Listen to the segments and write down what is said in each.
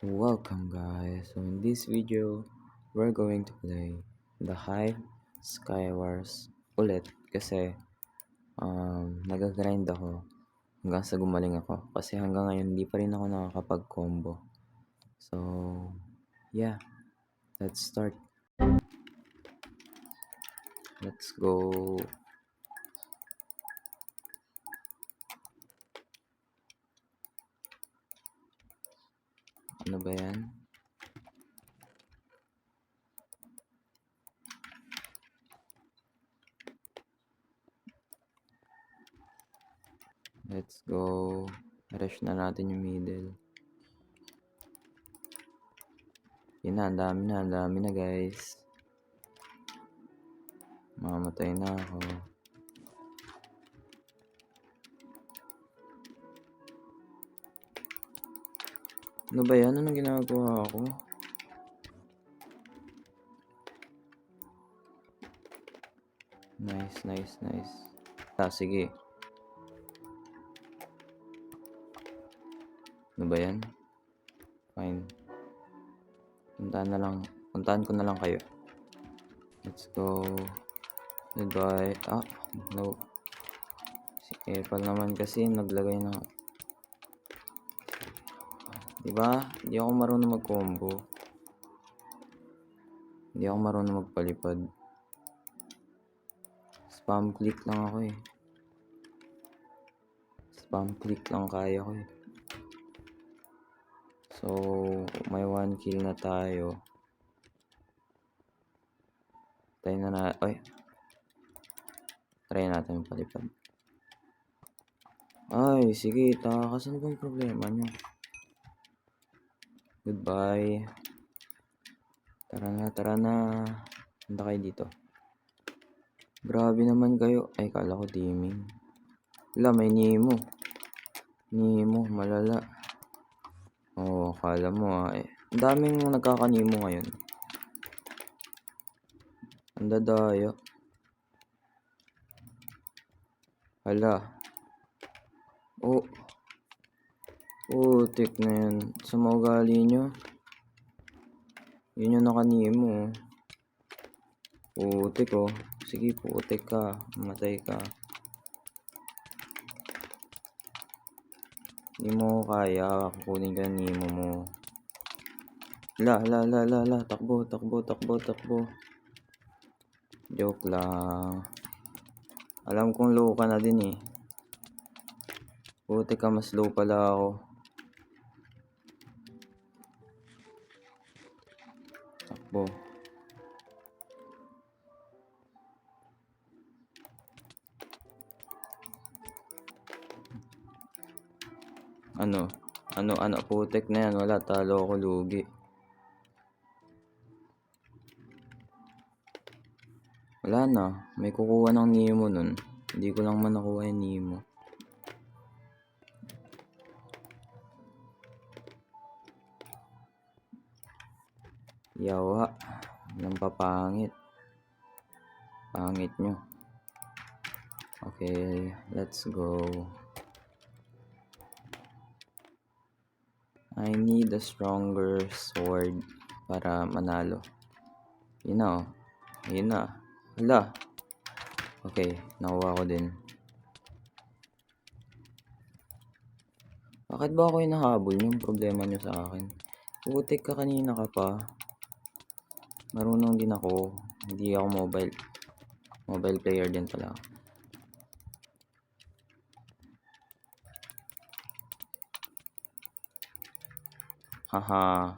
Welcome guys. So in this video, we're going to play the Hive Skywars ulit kasi nag-grind ako hanggang sa gumaling ako kasi hanggang ngayon hindi pa rin ako nakakapag-combo. So yeah, let's start. Let's go. Ano ba yan? Let's go. Rush na natin yung middle. Yun na, ang dami na guys. Mamatay na ako. Ano ba yan? Anong ginagawa ko? Nice. Sige. Ano ba yan? Fine. Puntahan ko na lang kayo. Let's go. Goodbye. No. Si Epal naman kasi naglagay na. Diba? Hindi ako marunong mag-combo. Hindi ako marunong magpalipad. Spam click lang ako eh. Spam click lang kaya ko eh. So, may 1 kill na tayo. Try natin yung palipad. Ay, sige, takas. Ano bang problema nyo? Goodbye. Tara na. Punta kayo dito. Grabe naman kayo. Ay, kala ko teaming. Wala, may Nemo. Malala. Oo, kala mo ang daming nagkakanimo ngayon. Ang dadayo. Hala. Putik na yan. Sa mga ugali nyo. Yun yung nakanimo. Putik oh. Sige, putik ka. Matay ka. Hindi mo kaya. Kukunin ka nimo mo. La. Takbo. Joke lang. Alam kong low ka na din eh. Putik ka, mas low pala ako. Takbo. Ano, putik na yan. Wala, talo ako, lugi. Wala na, may kukuha ng Nemo nun. Hindi ko lang man nakuha yung Nemo. Yawa, nang papangit. Pangit nyo. Okay, let's go. I need a stronger sword para manalo. Yun na. Hala. Okay, nakuha ko din. Bakit ba ako yung nahabol? Yung problema nyo sa akin. Putik ka, kanina ka pa. Marunong din ako. Hindi ako mobile player din pala. Haha.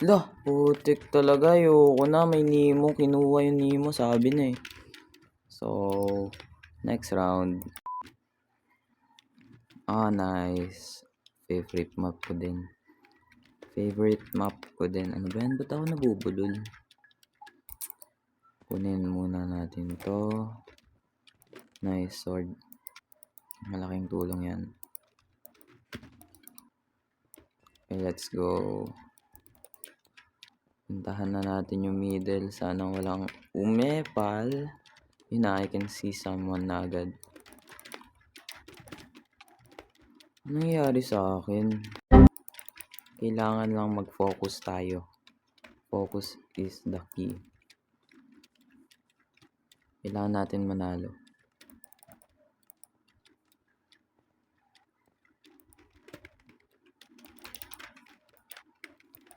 Lah, putik talaga. Ayoko na. May Nemo. Kinuha yung Nemo. Sabi na eh. So, next round. Nice. Favorite map ko din. Ano ba yan? Ba't ako nabubulol? Kunin muna natin to. Nice sword. Malaking tulong yan. Okay, let's go. Puntahan na natin yung middle. Sana walang umepal. Yun na, I can see someone na agad. nangyari sa akin? Kailangan lang mag-focus tayo. Focus is the key. Kailangan natin manalo.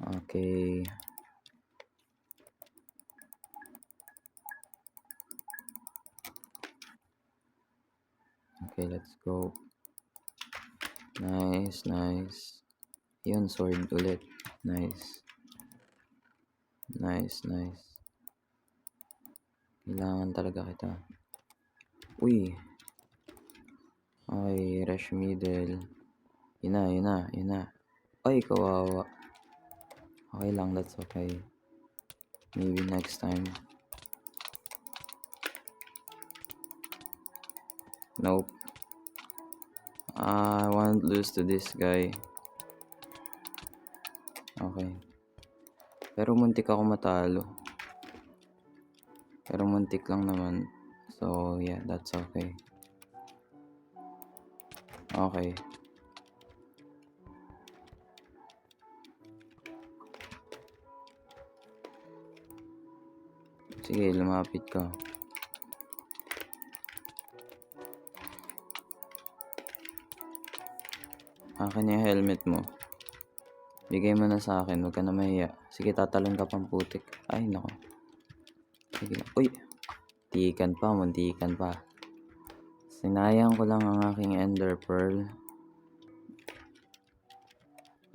Okay. Okay, let's go. Nice, nice. Yun, sword ulit. Nice. Nice, nice. Kailangan talaga kita. Uy. Okay, rush middle. Yun na, yun na, yun na. Ay, kawawa. Okay lang, that's okay. Maybe next time. Nope. I won't lose to this guy. Okay. Pero muntik ako matalo. Pero muntik lang naman. So, yeah, that's okay. Okay. Sige, lumapit ka. Akin yung helmet mo. Bigay mo na sa akin, huwag ka na mahiya. Sige, tatalon ka pang putik. Ay, nako. Sige lang. Uy! Muntikan pa. Sinayang ko lang ang aking ender pearl.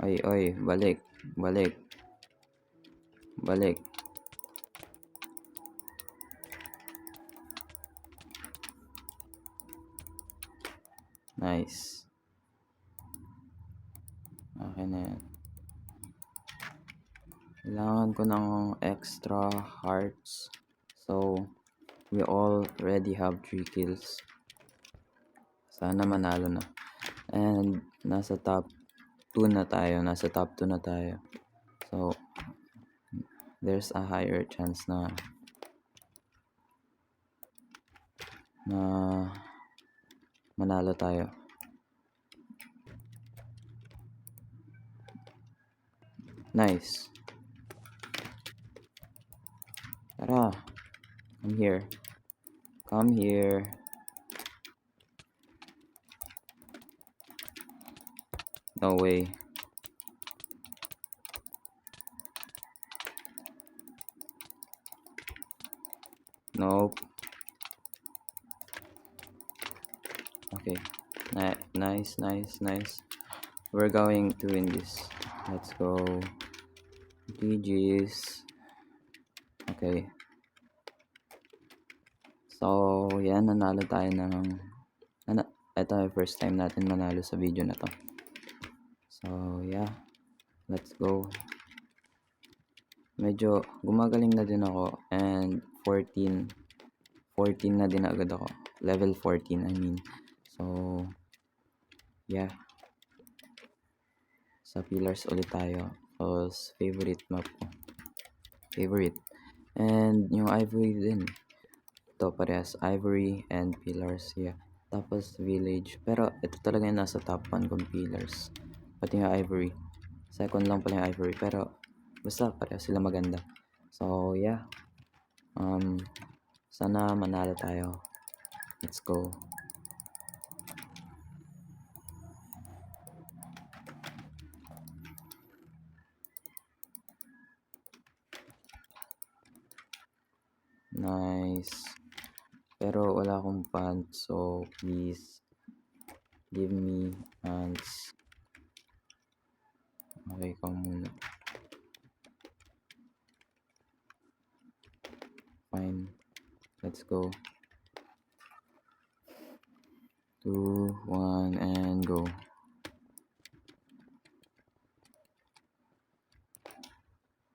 Ay, balik. Balik. Balik. Nice. Okay na yan. Kailangan ko ng extra hearts. So, we already have 3 kills. Sana manalo na. And, nasa top 2 na tayo. So, there's a higher chance na manalo tayo. Nice. Tara. Come here. Come here. No way. Nope. Okay. Nice. We're going to win this. Let's go. GG's. Okay. So, yan. Nanalo tayo ng... Ito yung first time natin manalo sa video na to. So, yeah. Let's go. Medyo gumagaling na din ako. And 14 na din agad ako. Level 14, I mean. So, yeah. Sa pillars ulit tayo. Tapos, favorite map ko. And yung ivory din. Ito parehas. Ivory and pillars. Yeah. Tapos, village. Pero, ito talaga yung nasa top 1 kong pillars. Pati yung ivory. Second lang pala yung ivory. Pero, basta parehas sila maganda. So, yeah. Sana manalo tayo. Let's go. Nice. Pero wala akong pants, so please give me pants. Okay, ikaw muna. Fine. Let's go. 2, 1, and go.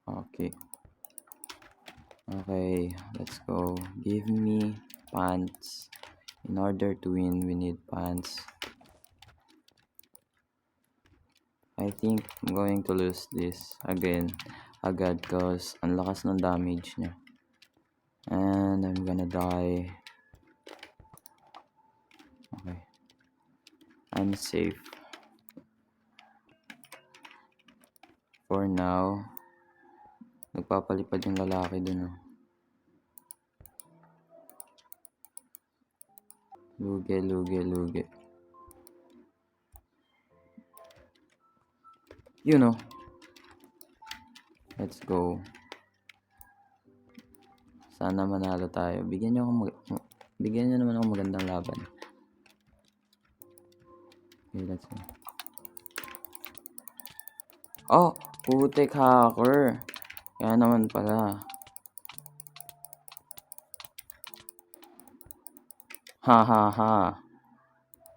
Okay. Okay, let's go. Give me pants. In order to win, we need pants. I think I'm going to lose this again agad because ang lakas ng damage niya. And I'm gonna die. Okay. I'm safe. For now, nagpapalipad yung lalaki dun, oh. Lugi, lugi, lugi. You know. Let's go. Sana manalo tayo. Bigyan nyo naman ako magandang laban. Okay, let's go. Oh, putik hacker. Kaya naman pala. Ha ha ha.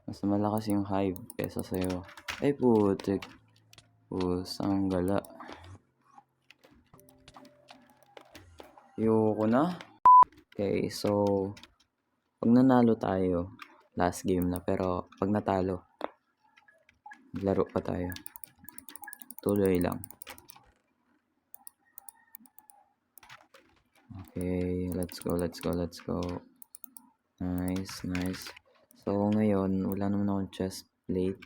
Mas malakas yung hive kesa sa'yo. Ay putik. Pusang gala. Ayoko na. Okay, so pag nanalo tayo, last game na. Pero pag natalo, laro pa tayo. Tuloy lang. Okay, let's go, let's go, let's go. Nice, nice. So ngayon, wala naman akong chest plate.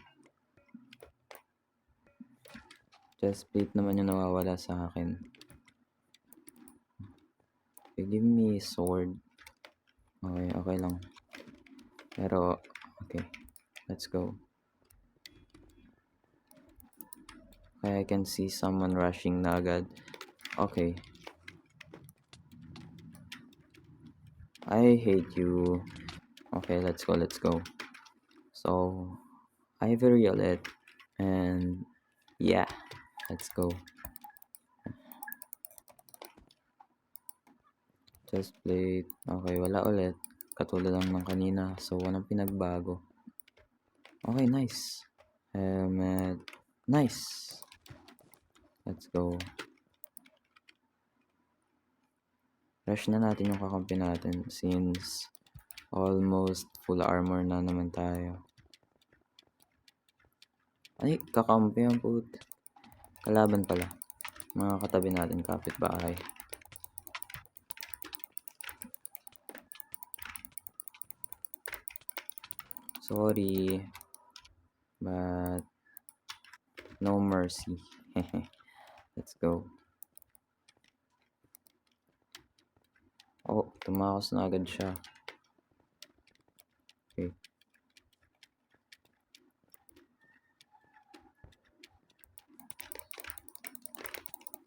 Chest plate naman yung nawawala sa akin. Okay, give me sword. Okay, okay lang. Pero, okay. Let's go. Okay, I can see someone rushing na agad. Okay. I hate you. Okay, let's go, let's go. So, ivory ulit. And, yeah. Let's go. Chest plate. Okay, wala ulit. Katulad lang ng kanina. So, walang pinagbago. Okay, nice. Helmet. Nice. Let's go. Rush na natin yung kakampi natin since almost full armor na naman tayo. Ay, kakampi ang put. Kalaban pala. Mga katabi natin, kapitbahay. Sorry. But no mercy. Let's go. Oh, tumakos na agad siya. Okay.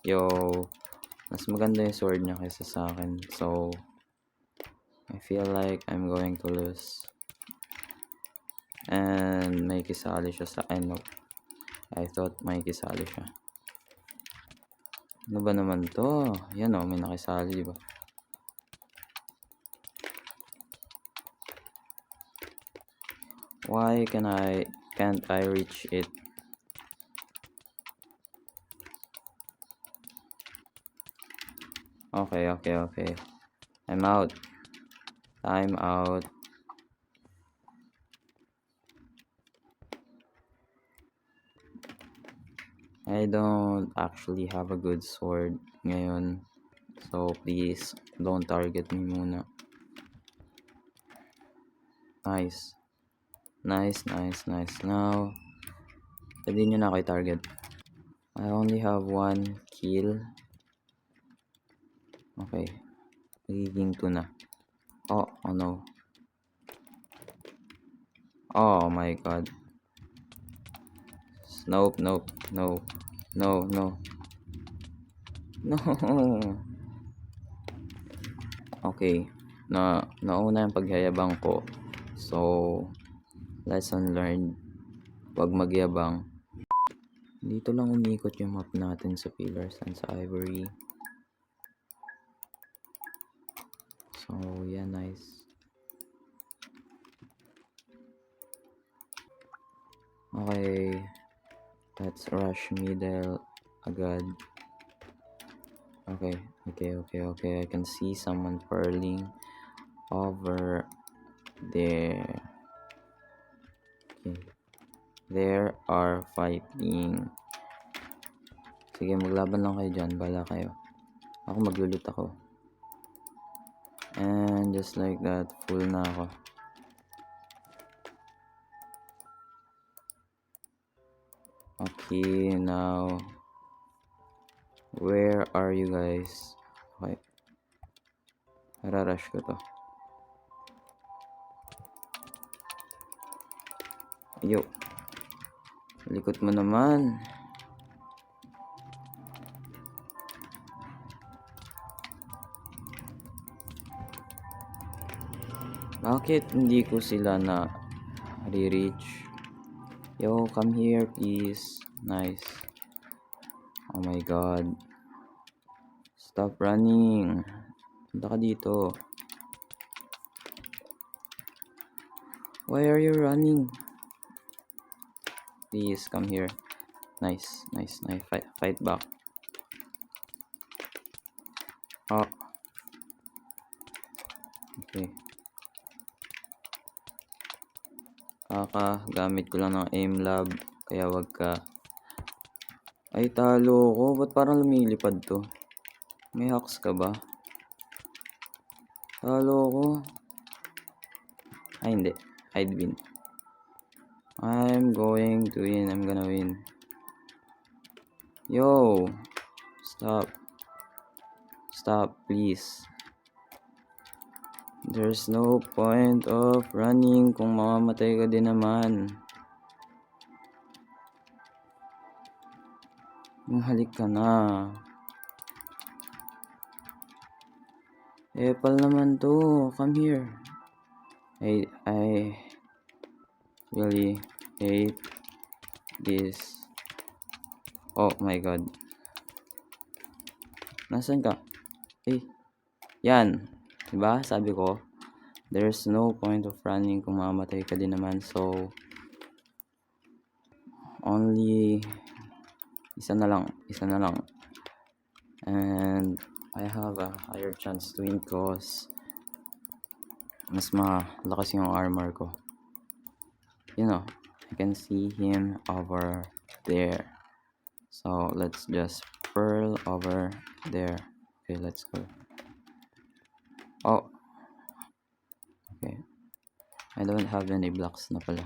Yo, mas maganda yung sword niya kaysa sa akin. So, I feel like I'm going to lose. And may kisali siya sa no. I thought may kisali siya. Ano ba naman to? Yan o, may nakisali, diba? Why can't I reach it? Okay, okay, okay. I'm out. Time out. I don't actually have a good sword ngayon. So please, don't target me muna. Nice. Nice, nice, nice. Now, pwede nyo na ako i-target. I only have 1 kill. Okay. Magiging 2 na. Oh no. Oh my god. Nope, nope, no. No, no. No. Okay. Nauna yung paghayabang ko. So, lesson learned. Huwag magyabang. Dito lang umikot yung map natin sa pillars and sa ivory. So, yeah, nice. Okay. Let's rush middle agad. Okay, okay, okay, okay. I can see someone purling over there. Okay. There are fighting. Sige, maglaban lang kayo dyan. Bala kayo. Ako maglulot ako. And just like that, full na ako. Okay, now Where are you guys? Okay. Rush ko to. Yo. Likot mo naman. Bakit hindi ko sila na re-reach? Yo, come here please. Nice. Oh my god. Stop running. Punta ka dito. Why are you running? Please come here. Nice. Fight back. Oh. Okay. Gamit ko lang ng aim lab. Kaya wag ka. Ay, talo ko. Ba't parang lumilipad to? May hacks ka ba? Talo ko. Ay, hindi. I'd win. I'm going to win. I'm gonna win. Yo. Stop. Stop, please. There's no point of running kung mamamatay ka din naman. Halik ka na. Epal naman to. Come here. I really hate this. Oh my god. Nasaan ka? Eh. Yan. Diba? Sabi ko, there's no point of running kung mamamatay ka din naman. So, only isa na lang. And I have a higher chance to win cause mas malakas yung armor ko. You know, I can see him over there. So, let's just pearl over there. Okay, let's go. Oh. Okay. I don't have any blocks na pala.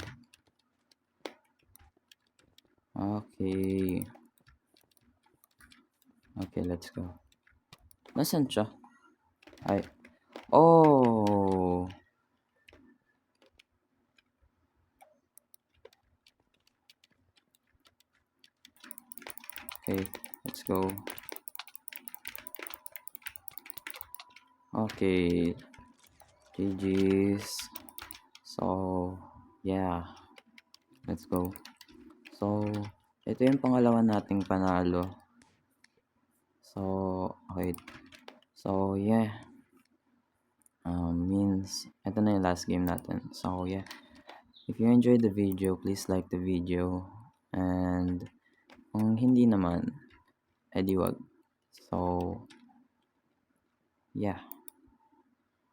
Okay. Okay, let's go. Nasaan siya? Ay. Oh. Okay, let's go. Okay. GG's. So, yeah. Let's go. So, ito yung pangalawa nating panalo. So, okay. So, yeah. Means, ito na yung last game natin. So, yeah. If you enjoyed the video, please like the video. And, kung hindi naman, edi wag. So, yeah.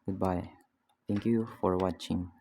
Goodbye. Thank you for watching.